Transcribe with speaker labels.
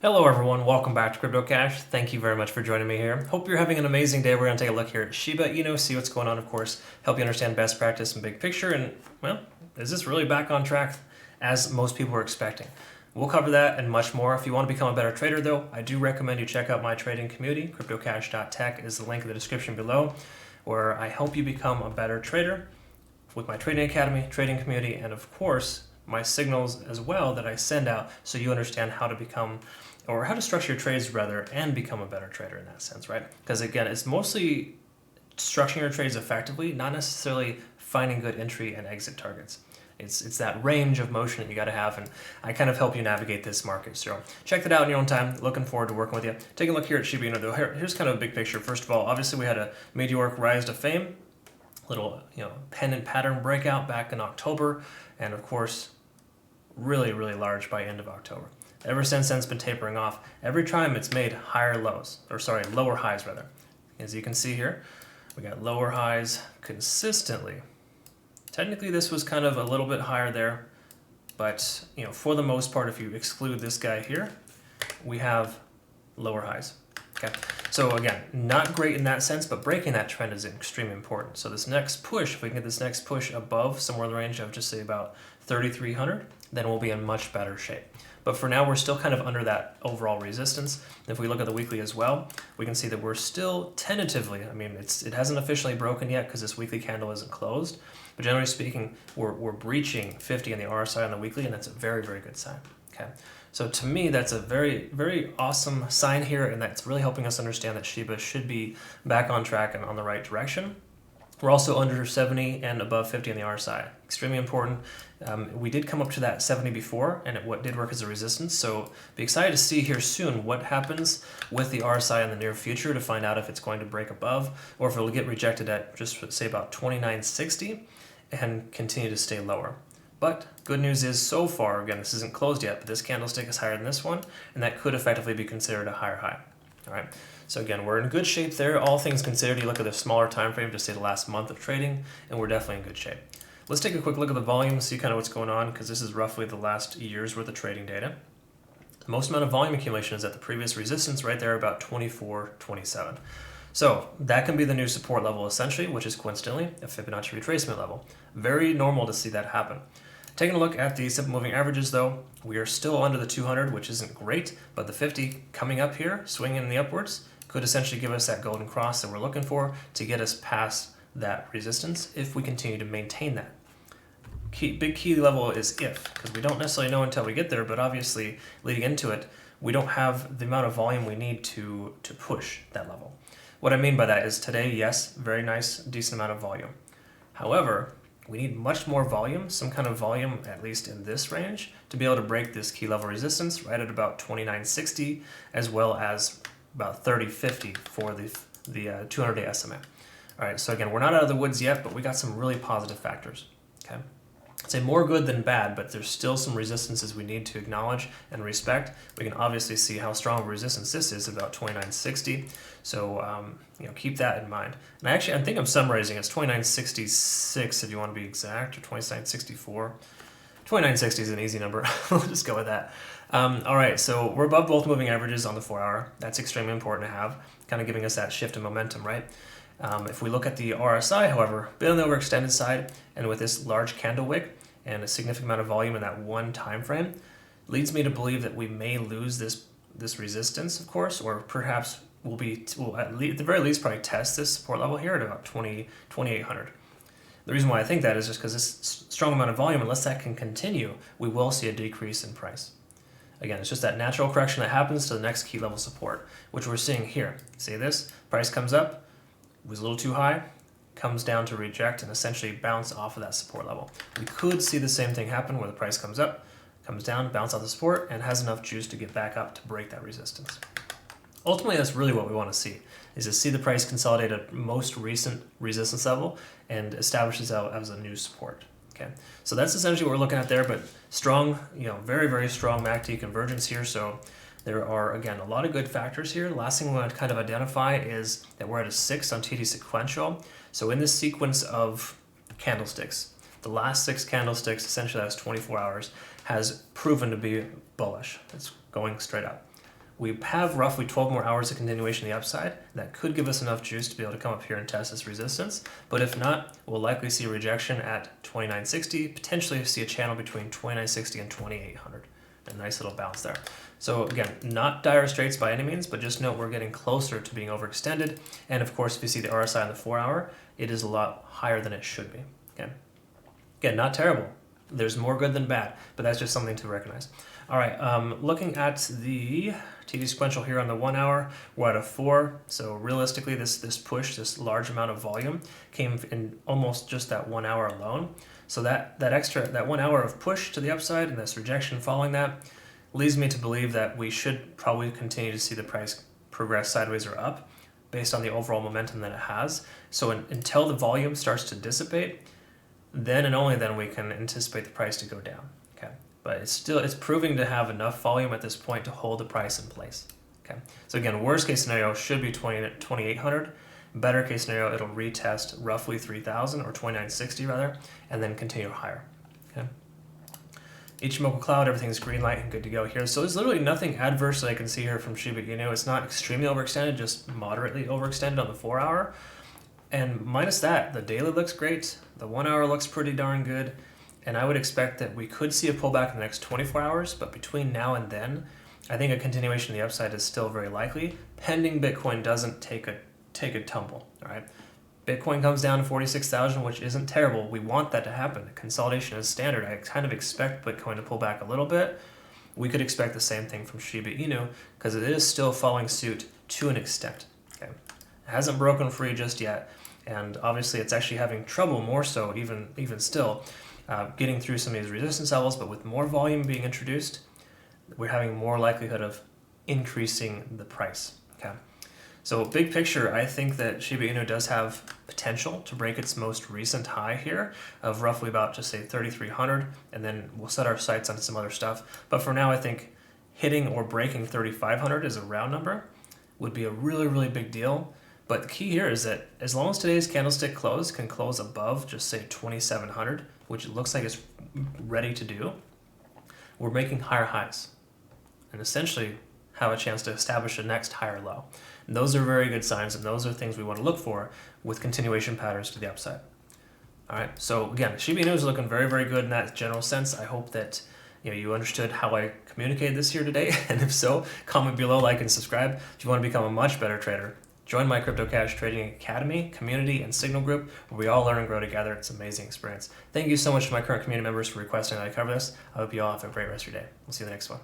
Speaker 1: Hello everyone, welcome back to CryptoCache. Thank you very much for joining me here. Hope you're having an amazing day. We're going to take a look here at Shiba, see what's going on, of course, help you understand best practice and big picture, and, well, is this really back on track as most people were expecting? We'll cover that and much more. If you want to become a better trader, though, I do recommend you check out my trading community. CryptoCache.tech is the link in the description below, where I help you become a better trader with my trading academy, trading community, and of course, my signals as well that I send out so you understand how to become, or how to structure your trades rather, and become a better trader in that sense, right? Because again, it's mostly structuring your trades effectively, not necessarily finding good entry and exit targets. It's that range of motion that you got to have, and I kind of help you navigate this market. So check that out in your own time. Looking forward to working with you. Taking a look here at Shiba, though, here's kind of a big picture. First of all, obviously we had a meteoric rise to fame, little pennant pattern breakout back in October, and of course, really large by end of October. Ever since then, it's been tapering off. Every time it's made lower highs rather. As you can see here, we got lower highs consistently. Technically, this was kind of a little bit higher there, but for the most part, if you exclude this guy here, we have lower highs. Okay, so again, not great in that sense, but breaking that trend is extremely important. So this next push, if we can get this next push above somewhere in the range of just say about 3,300, then we'll be in much better shape. But for now, we're still kind of under that overall resistance. If we look at the weekly as well, we can see that we're still tentatively, it hasn't officially broken yet because this weekly candle isn't closed, but generally speaking, we're breaching 50 on the RSI on the weekly, and that's a very good sign. Okay, so to me, that's a very awesome sign here, and that's really helping us understand that Shiba should be back on track and on the right direction. We're also under 70 and above 50 on the RSI. Extremely important. We did come up to that 70 before, and what did work as a resistance. So be excited to see here soon what happens with the RSI in the near future to find out if it's going to break above or if it'll get rejected at just say about 2960 and continue to stay lower. But good news is so far, again, this isn't closed yet, but this candlestick is higher than this one, and that could effectively be considered a higher high. All right, so again, we're in good shape there. All things considered, you look at the smaller time frame, just say the last month of trading, and we're definitely in good shape. Let's take a quick look at the volume, see kind of what's going on, because this is roughly the last year's worth of trading data. The most amount of volume accumulation is at the previous resistance right there, about 24.27. So that can be the new support level essentially, which is coincidentally a Fibonacci retracement level. Very normal to see that happen. Taking a look at the simple moving averages though, we are still under the 200, which isn't great, but the 50 coming up here, swinging in the upwards, could essentially give us that golden cross that we're looking for to get us past that resistance if we continue to maintain that. Big key level is if, because we don't necessarily know until we get there, but obviously leading into it, we don't have the amount of volume we need to push that level. What I mean by that is today, yes, very nice, decent amount of volume. However, we need much more volume, some kind of volume, at least in this range, to be able to break this key level resistance right at about 2960, as well as about 3050 for the 200-day SMA. All right, so again, we're not out of the woods yet, but we got some really positive factors. Okay, I'd say more good than bad, but there's still some resistances we need to acknowledge and respect. We can obviously see how strong of a resistance this is, about 2960. So keep that in mind. And I think I'm summarizing. It's 2966 if you want to be exact, or 2964. 2960 is an easy number. We'll just go with that. All right, so we're above both moving averages on the 4-hour. That's extremely important to have, kind of giving us that shift in momentum, right? If we look at the RSI, however, been on the overextended side, and with this large candle wick and a significant amount of volume in that one time frame, leads me to believe that we may lose this resistance, of course, or perhaps we'll at the very least probably test this support level here at about 2,800. The reason why I think that is just because this strong amount of volume, unless that can continue, we will see a decrease in price. Again, it's just that natural correction that happens to the next key level support, which we're seeing here. See this? Price comes up, was a little too high, comes down to reject and essentially bounce off of that support level. We could see the same thing happen where the price comes up, comes down, bounce off the support, and has enough juice to get back up to break that resistance. Ultimately, that's really what we want to see, is to see the price consolidate at most recent resistance level and establish itself as a new support. Okay, so that's essentially what we're looking at there, but strong, very strong MACD convergence here. So there are, again, a lot of good factors here. The last thing we want to kind of identify is that we're at a 6 on TD sequential. So in this sequence of candlesticks, the last 6 candlesticks, essentially that's 24 hours, has proven to be bullish. It's going straight up. We have roughly 12 more hours of continuation of the upside. That could give us enough juice to be able to come up here and test this resistance. But if not, we'll likely see a rejection at 2960, potentially see a channel between 2960 and 2800. A nice little bounce there. So again, not dire straits by any means, but just note we're getting closer to being overextended. And of course, if you see the RSI on the 4 hour, it is a lot higher than it should be. Again, not terrible. There's more good than bad, but that's just something to recognize. All right, looking at the TD sequential here on the 1 hour, we're at a 4. So realistically, this push, this large amount of volume came in almost just that 1 hour alone. So that 1 hour of push to the upside and this rejection following that leads me to believe that we should probably continue to see the price progress sideways or up based on the overall momentum that it has. So until the volume starts to dissipate, then and only then we can anticipate the price to go down. Okay, but it's proving to have enough volume at this point to hold the price in place. Okay, so again, worst case scenario should be 2800. Better case scenario, it'll retest roughly 3000 or 2960 rather, and then continue higher. Okay. Ichimoku Cloud, everything's green light and good to go here. So there's literally nothing adverse that I can see here from Shiba Inu. It's not extremely overextended, just moderately overextended on the 4 hour. And minus that, the daily looks great. The 1 hour looks pretty darn good. And I would expect that we could see a pullback in the next 24 hours, but between now and then, I think a continuation of the upside is still very likely, pending Bitcoin doesn't take a tumble, all right? Bitcoin comes down to 46,000, which isn't terrible. We want that to happen. Consolidation is standard. I kind of expect Bitcoin to pull back a little bit. We could expect the same thing from Shiba Inu because it is still following suit to an extent. Okay, it hasn't broken free just yet, and obviously it's actually having trouble more so even still getting through some of these resistance levels. But with more volume being introduced, we're having more likelihood of increasing the price. Okay. So big picture, I think that Shiba Inu does have potential to break its most recent high here of roughly about, just say, 3,300, and then we'll set our sights on some other stuff. But for now, I think hitting or breaking 3,500 as a round number would be a really, really big deal. But the key here is that as long as today's candlestick close can close above, just say 2,700, which it looks like it's ready to do, we're making higher highs and essentially have a chance to establish a next higher low. And those are very good signs, and those are things we want to look for with continuation patterns to the upside. All right, so again, Shiba Inu is looking very, very good in that general sense. I hope that you understood how I communicated this here today, and if so, comment below, like, and subscribe. If you want to become a much better trader, join my CryptoCache Trading Academy, community, and signal group, where we all learn and grow together. It's an amazing experience. Thank you so much to my current community members for requesting that I cover this. I hope you all have a great rest of your day. We'll see you in the next one.